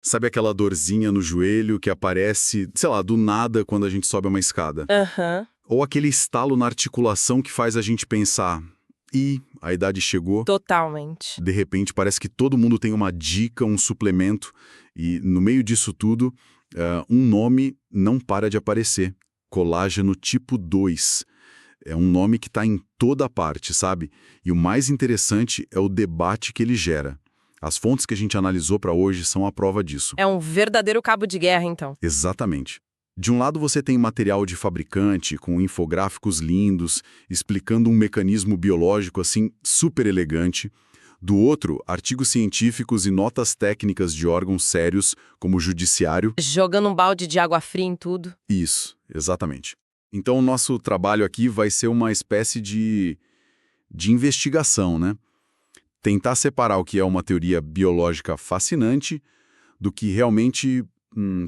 Sabe aquela dorzinha no joelho que aparece, sei lá, do nada quando a gente sobe uma escada? Aham. Ou aquele estalo na articulação que faz a gente pensar, e a idade chegou, Totalmente. de repente parece que todo mundo tem uma dica, um suplemento, e no meio disso tudo, um nome não para de aparecer, colágeno tipo 2. É um nome que está em toda parte, sabe? E o mais interessante é o debate que ele gera. As fontes que a gente analisou para hoje são a prova disso. É um verdadeiro cabo de guerra, então. Exatamente. De um lado você tem material de fabricante, com infográficos lindos, explicando um mecanismo biológico assim super elegante. Do outro, artigos científicos e notas técnicas de órgãos sérios, como o judiciário. Jogando um balde de água fria em tudo. Isso, exatamente. Então o nosso trabalho aqui vai ser uma espécie de investigação, né? Tentar separar o que é uma teoria biológica fascinante do que realmente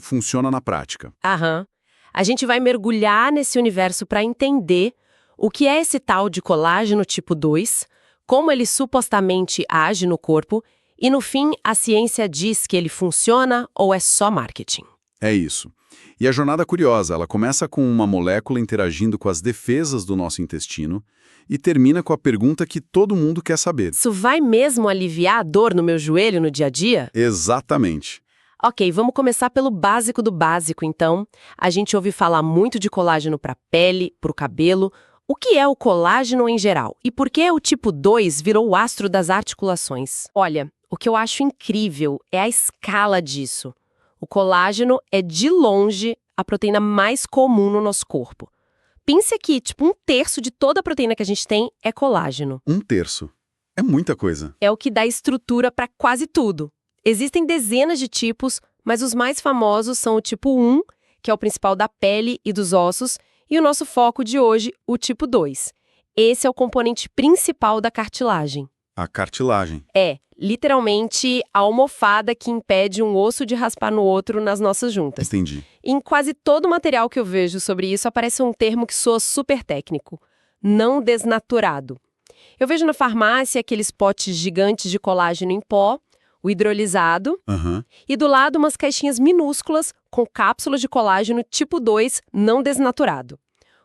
funciona na prática. Aham. A gente vai mergulhar nesse universo para entender o que é esse tal de colágeno tipo 2, como ele supostamente age no corpo e, no fim, a ciência diz que ele funciona ou é só marketing. É isso. E a jornada é curiosa, ela começa com uma molécula interagindo com as defesas do nosso intestino e termina com a pergunta que todo mundo quer saber. Isso vai mesmo aliviar a dor no meu joelho no dia a dia? Exatamente. Ok, vamos começar pelo básico do básico, então. A gente ouve falar muito de colágeno para pele, para o cabelo. O que é o colágeno em geral? E por que o tipo 2 virou o astro das articulações? Olha, o que eu acho incrível é a escala disso. O colágeno é, de longe, a proteína mais comum no nosso corpo. Pense que, tipo, 1/3 de toda a proteína que a gente tem é colágeno. 1/3. É muita coisa. É o que dá estrutura para quase tudo. Existem dezenas de tipos, mas os mais famosos são o tipo 1, que é o principal da pele e dos ossos, e o nosso foco de hoje, o tipo 2. Esse é o componente principal da cartilagem. A cartilagem. É, literalmente, a almofada que impede um osso de raspar no outro nas nossas juntas. Entendi. Em quase todo o material que eu vejo sobre isso aparece um termo que soa super técnico: não desnaturado. Eu vejo na farmácia aqueles potes gigantes de colágeno em pó, o hidrolisado, Aham. e do lado umas caixinhas minúsculas com cápsulas de colágeno tipo 2 não desnaturado.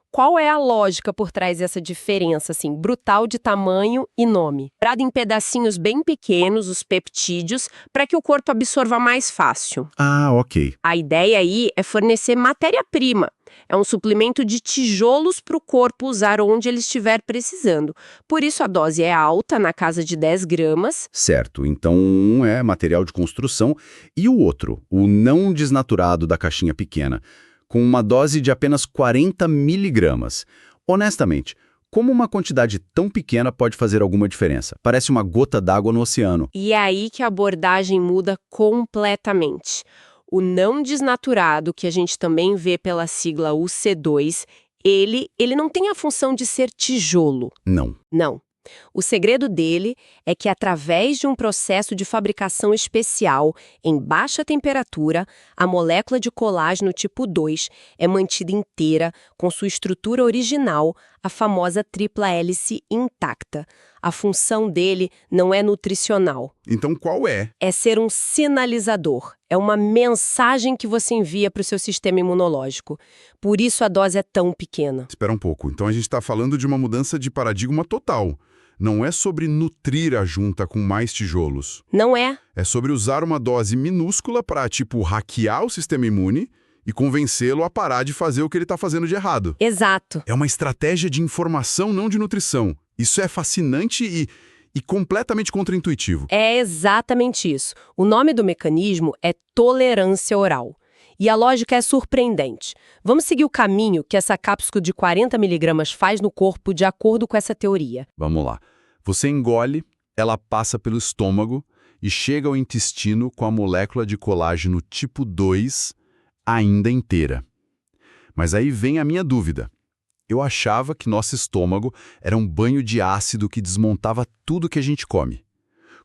Qual é a lógica por trás dessa diferença, assim, brutal de tamanho e nome? Brado em pedacinhos bem pequenos, os peptídeos, para que o corpo absorva mais fácil. Ah, ok. A ideia aí é fornecer matéria-prima. É um suplemento de tijolos para o corpo usar onde ele estiver precisando. Por isso a dose é alta, na casa de 10 gramas. Certo, então um é material de construção e o outro, o não desnaturado da caixinha pequena, com uma dose de apenas 40 miligramas. Honestamente, como uma quantidade tão pequena pode fazer alguma diferença? Parece uma gota d'água no oceano. E é aí que a abordagem muda completamente. O não desnaturado, que a gente também vê pela sigla UC2, ele não tem a função de ser tijolo. Não. Não. O segredo dele é que, através de um processo de fabricação especial, em baixa temperatura, a molécula de colágeno tipo 2 é mantida inteira, com sua estrutura original, a famosa tripla hélice intacta. A função dele não é nutricional. Então qual é? É ser um sinalizador. É uma mensagem que você envia para o seu sistema imunológico. Por isso a dose é tão pequena. Espera um pouco, então a gente está falando de uma mudança de paradigma total. Não é sobre nutrir a junta com mais tijolos. Não é? É sobre usar uma dose minúscula para, tipo, hackear o sistema imune e convencê-lo a parar de fazer o que ele está fazendo de errado. Exato. É uma estratégia de informação, não de nutrição. Isso é fascinante e completamente contraintuitivo. É exatamente isso. O nome do mecanismo é tolerância oral. E a lógica é surpreendente. Vamos seguir o caminho que essa cápsula de 40 miligramas faz no corpo de acordo com essa teoria. Vamos lá. Você engole, ela passa pelo estômago e chega ao intestino com a molécula de colágeno tipo 2 ainda inteira. Mas aí vem a minha dúvida. Eu achava que nosso estômago era um banho de ácido que desmontava tudo que a gente come.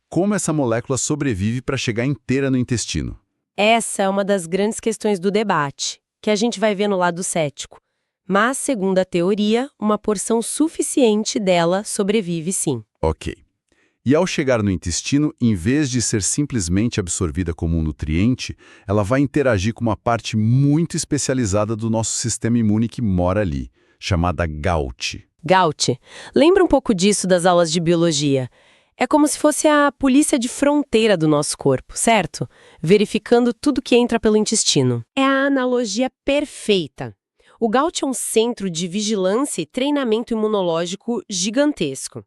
Como essa molécula sobrevive para chegar inteira no intestino? Essa é uma das grandes questões do debate, que a gente vai ver no lado cético. Mas, segundo a teoria, uma porção suficiente dela sobrevive sim. Ok. E ao chegar no intestino, em vez de ser simplesmente absorvida como um nutriente, ela vai interagir com uma parte muito especializada do nosso sistema imune que mora ali, chamada GALT. GALT. Lembra um pouco disso das aulas de biologia. É como se fosse a polícia de fronteira do nosso corpo, certo? Verificando tudo que entra pelo intestino. É a analogia perfeita. O GALT é um centro de vigilância e treinamento imunológico gigantesco.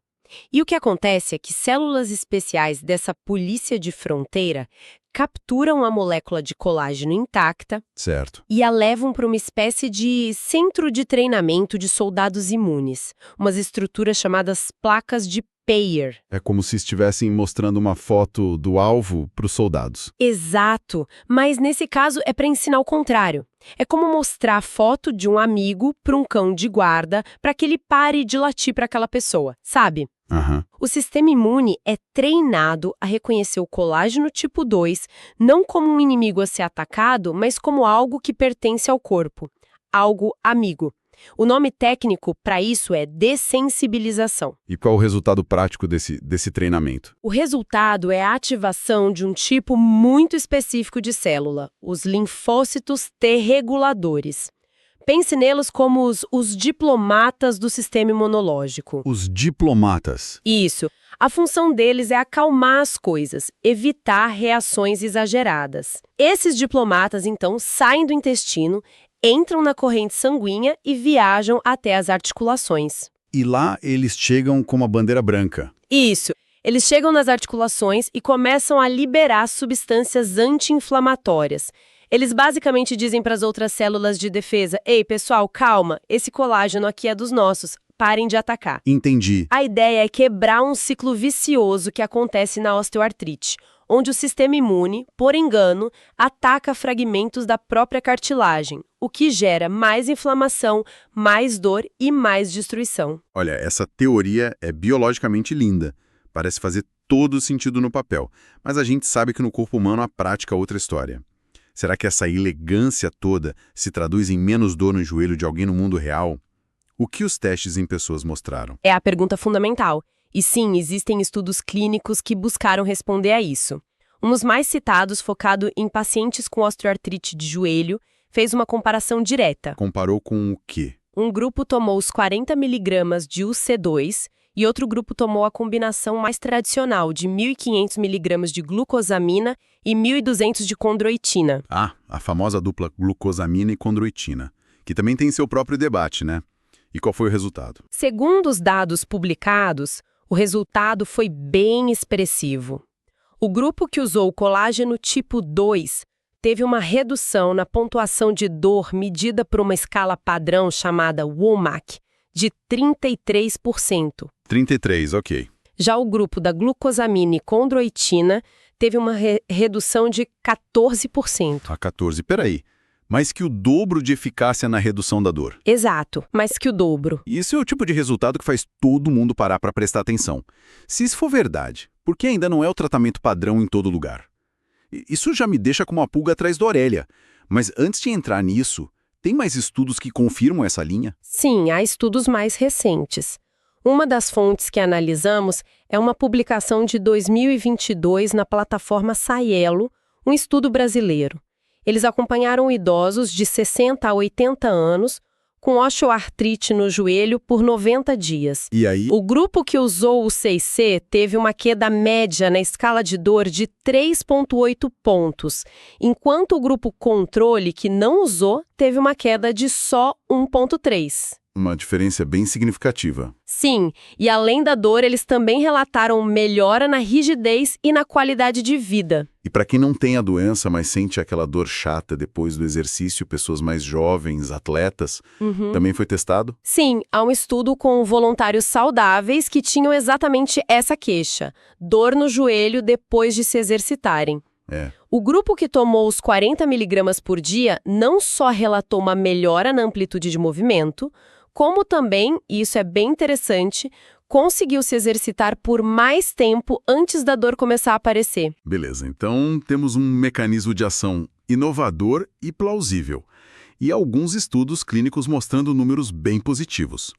E o que acontece é que células especiais dessa polícia de fronteira capturam a molécula de colágeno intacta Certo. e a levam para uma espécie de centro de treinamento de soldados imunes, umas estruturas chamadas placas de Peyer. É como se estivessem mostrando uma foto do alvo para os soldados. Exato, mas nesse caso é para ensinar o contrário. É como mostrar a foto de um amigo para um cão de guarda para que ele pare de latir para aquela pessoa, sabe? Aham. O sistema imune é treinado a reconhecer o colágeno tipo 2 não como um inimigo a ser atacado, mas como algo que pertence ao corpo, algo amigo. O nome técnico para isso é dessensibilização. E qual o resultado prático desse treinamento? O resultado é a ativação de um tipo muito específico de célula, os linfócitos T reguladores. Pense neles como os diplomatas do sistema imunológico. Os diplomatas. Isso. A função deles é acalmar as coisas, evitar reações exageradas. Esses diplomatas, então, saem do intestino, entram na corrente sanguínea e viajam até as articulações. E lá eles chegam com uma bandeira branca. Isso. Eles chegam nas articulações e começam a liberar substâncias anti-inflamatórias. Eles basicamente dizem para as outras células de defesa: ei, pessoal, calma, esse colágeno aqui é dos nossos, parem de atacar. Entendi. A ideia é quebrar um ciclo vicioso que acontece na osteoartrite, onde o sistema imune, por engano, ataca fragmentos da própria cartilagem, o que gera mais inflamação, mais dor e mais destruição. Olha, essa teoria é biologicamente linda. Parece fazer todo sentido no papel. Mas a gente sabe que no corpo humano a prática é outra história. Será que essa elegância toda se traduz em menos dor no joelho de alguém no mundo real? O que os testes em pessoas mostraram? É a pergunta fundamental. E sim, existem estudos clínicos que buscaram responder a isso. Um dos mais citados, focado em pacientes com osteoartrite de joelho, fez uma comparação direta. Comparou com o quê? Um grupo tomou os 40 mg de UC2 e outro grupo tomou a combinação mais tradicional de 1.500 mg de glucosamina e 1.200 de condroitina. Ah, a famosa dupla glucosamina e condroitina, que também tem seu próprio debate, né? E qual foi o resultado? Segundo os dados publicados, o resultado foi bem expressivo. O grupo que usou o colágeno tipo 2 teve uma redução na pontuação de dor medida por uma escala padrão chamada WOMAC, de 33%. 33, ok. Já o grupo da glucosamina e condroitina teve uma redução de 14%. A 14, peraí. Mais que o dobro de eficácia na redução da dor. Exato, mais que o dobro. Isso é o tipo de resultado que faz todo mundo parar para prestar atenção. Se isso for verdade, por que ainda não é o tratamento padrão em todo lugar? Isso já me deixa com uma pulga atrás da orelha. Mas antes de entrar nisso, tem mais estudos que confirmam essa linha? Sim, há estudos mais recentes. Uma das fontes que analisamos é uma publicação de 2022 na plataforma Saielo, um estudo brasileiro. Eles acompanharam idosos de 60 a 80 anos com osteoartrite no joelho por 90 dias. E aí? O grupo que usou o 6C teve uma queda média na escala de dor de 3,8 pontos, enquanto o grupo controle, que não usou, teve uma queda de só 1,3. Uma diferença bem significativa. Sim, e além da dor, eles também relataram melhora na rigidez e na qualidade de vida. E para quem não tem a doença, mas sente aquela dor chata depois do exercício, pessoas mais jovens, atletas, também foi testado? Sim, há um estudo com voluntários saudáveis que tinham exatamente essa queixa, dor no joelho depois de se exercitarem. O grupo que tomou os 40 mg por dia não só relatou uma melhora na amplitude de movimento, como também, e isso é bem interessante, conseguiu se exercitar por mais tempo antes da dor começar a aparecer. Beleza, então temos um mecanismo de ação inovador e plausível, e alguns estudos clínicos mostrando números bem positivos.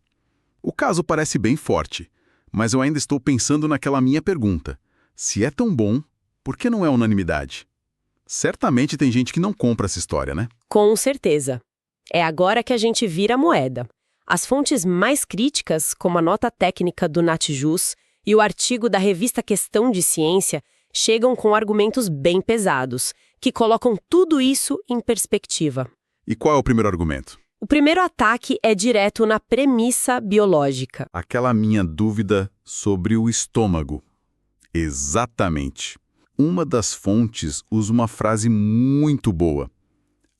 O caso parece bem forte, Mas eu ainda estou pensando naquela minha pergunta. Se é tão bom, por que não é unanimidade? Certamente tem gente que não compra essa história, né? Com certeza. É agora que a gente vira a moeda. As fontes mais críticas, como a nota técnica do Natjuz e o artigo da revista Questão de Ciência, chegam com argumentos bem pesados, que colocam tudo isso em perspectiva. E qual é o primeiro argumento? O primeiro ataque é direto na premissa biológica. Aquela minha dúvida sobre o estômago. Exatamente. Uma das fontes usa uma frase muito boa.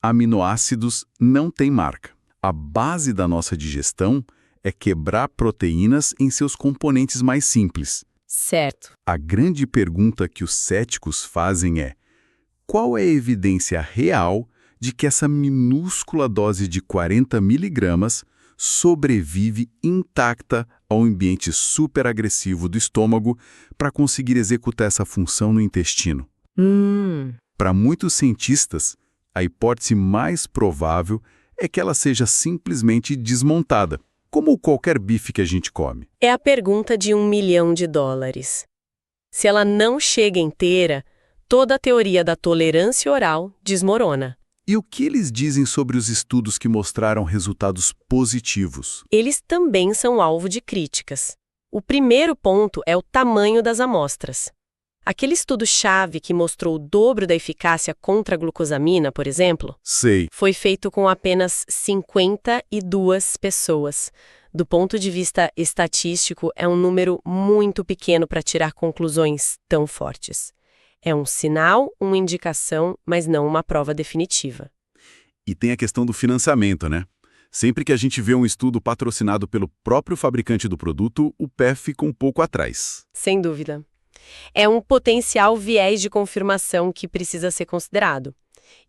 Aminoácidos não têm marca. A base da nossa digestão é quebrar proteínas em seus componentes mais simples. Certo. A grande pergunta que os céticos fazem é: qual é a evidência real de que essa minúscula dose de 40 miligramas sobrevive intacta ao ambiente superagressivo do estômago para conseguir executar essa função no intestino? Para muitos cientistas, a hipótese mais provável é que ela seja simplesmente desmontada, como qualquer bife que a gente come. É a pergunta de $1 milhão. Se ela não chega inteira, toda a teoria da tolerância oral desmorona. E o que eles dizem sobre os estudos que mostraram resultados positivos? Eles também são alvo de críticas. O primeiro ponto é o tamanho das amostras. Aquele estudo-chave que mostrou o dobro da eficácia contra a glucosamina, por exemplo, Sei. foi feito com apenas 52 pessoas. Do ponto de vista estatístico, é um número muito pequeno para tirar conclusões tão fortes. É um sinal, uma indicação, mas não uma prova definitiva. E tem a questão do financiamento, né? Sempre que a gente vê um estudo patrocinado pelo próprio fabricante do produto, o pé fica um pouco atrás. Sem dúvida. É um potencial viés de confirmação que precisa ser considerado.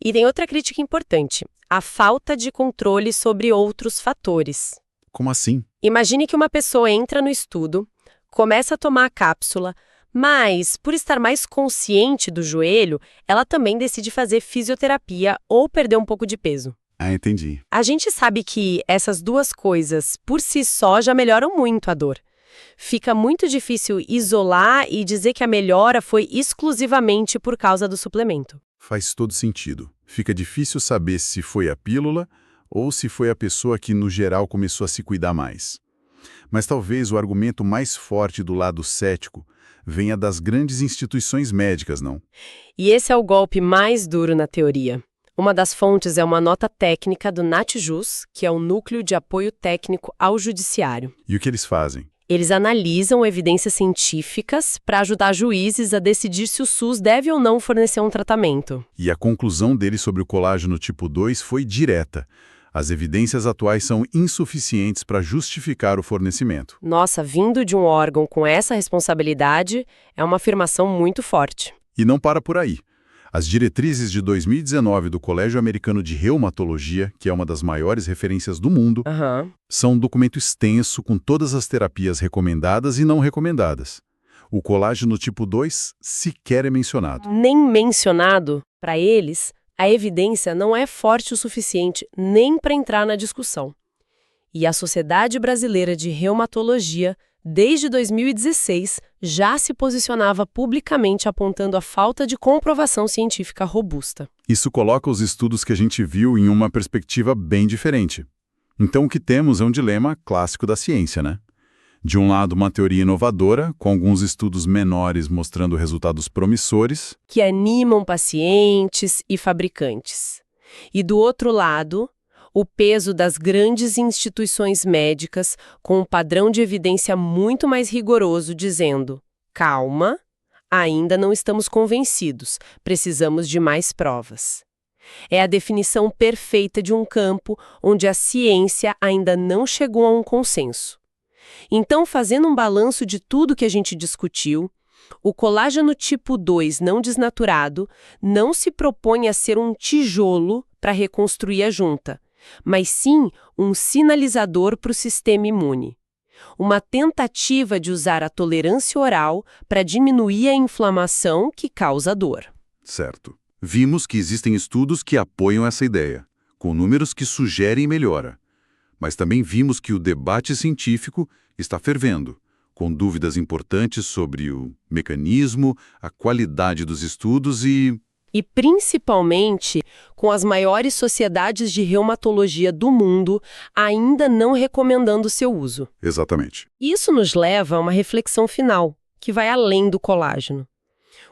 E tem outra crítica importante: a falta de controle sobre outros fatores. Como assim? Imagine que uma pessoa entra no estudo, começa a tomar a cápsula, mas, por estar mais consciente do joelho, ela também decide fazer fisioterapia ou perder um pouco de peso. Ah, entendi. A gente sabe que essas duas coisas, por si só, já melhoram muito a dor. Fica muito difícil isolar e dizer que a melhora foi exclusivamente por causa do suplemento. Faz todo sentido. Fica difícil saber se foi a pílula ou se foi a pessoa que, no geral, começou a se cuidar mais. Mas talvez o argumento mais forte do lado cético venha das grandes instituições médicas, não? E esse é o golpe mais duro na teoria. Uma das fontes é uma nota técnica do Natjuz, que é o Núcleo de Apoio Técnico ao Judiciário. E o que eles fazem? Eles analisam evidências científicas para ajudar juízes a decidir se o SUS deve ou não fornecer um tratamento. E a conclusão deles sobre o colágeno tipo 2 foi direta. As evidências atuais são insuficientes para justificar o fornecimento. Nossa, vindo de um órgão com essa responsabilidade, é uma afirmação muito forte. E não para por aí. As diretrizes de 2019 do Colégio Americano de Reumatologia, que é uma das maiores referências do mundo, são um documento extenso com todas as terapias recomendadas e não recomendadas. O colágeno tipo 2 sequer é mencionado. Nem mencionado, para eles, a evidência não é forte o suficiente nem para entrar na discussão. E a Sociedade Brasileira de Reumatologia, desde 2016, já se posicionava publicamente apontando a falta de comprovação científica robusta. Isso coloca os estudos que a gente viu em uma perspectiva bem diferente. Então o que temos é um dilema clássico da ciência, né? De um lado, uma teoria inovadora, com alguns estudos menores mostrando resultados promissores, que animam pacientes e fabricantes. E do outro lado, o peso das grandes instituições médicas com um padrão de evidência muito mais rigoroso, dizendo: calma, ainda não estamos convencidos, precisamos de mais provas. É a definição perfeita de um campo onde a ciência ainda não chegou a um consenso. Então, fazendo um balanço de tudo que a gente discutiu, o colágeno tipo 2 não desnaturado não se propõe a ser um tijolo para reconstruir a junta, mas sim um sinalizador para o sistema imune. Uma tentativa de usar a tolerância oral para diminuir a inflamação que causa dor. Certo. Vimos que existem estudos que apoiam essa ideia, com números que sugerem melhora. Mas também vimos que o debate científico está fervendo, com dúvidas importantes sobre o mecanismo, a qualidade dos estudos E principalmente com as maiores sociedades de reumatologia do mundo ainda não recomendando seu uso. Exatamente. Isso nos leva a uma reflexão final, que vai além do colágeno.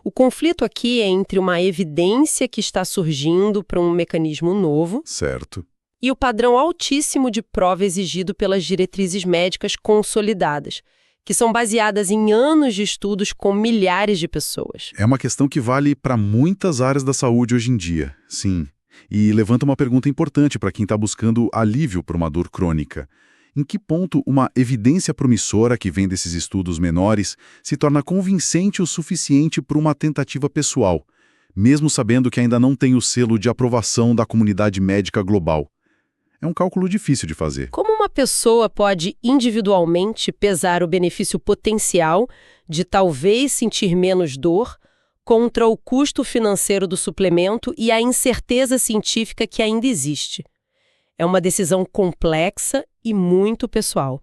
O conflito aqui é entre uma evidência que está surgindo para um mecanismo novo Certo. e o padrão altíssimo de prova exigido pelas diretrizes médicas consolidadas, que são baseadas em anos de estudos com milhares de pessoas. É uma questão que vale para muitas áreas da saúde hoje em dia, sim. E levanta uma pergunta importante para quem está buscando alívio para uma dor crônica. Em que ponto uma evidência promissora que vem desses estudos menores se torna convincente o suficiente para uma tentativa pessoal, mesmo sabendo que ainda não tem o selo de aprovação da comunidade médica global? É um cálculo difícil de fazer. Como uma pessoa pode individualmente pesar o benefício potencial de talvez sentir menos dor contra o custo financeiro do suplemento e a incerteza científica que ainda existe? É uma decisão complexa e muito pessoal.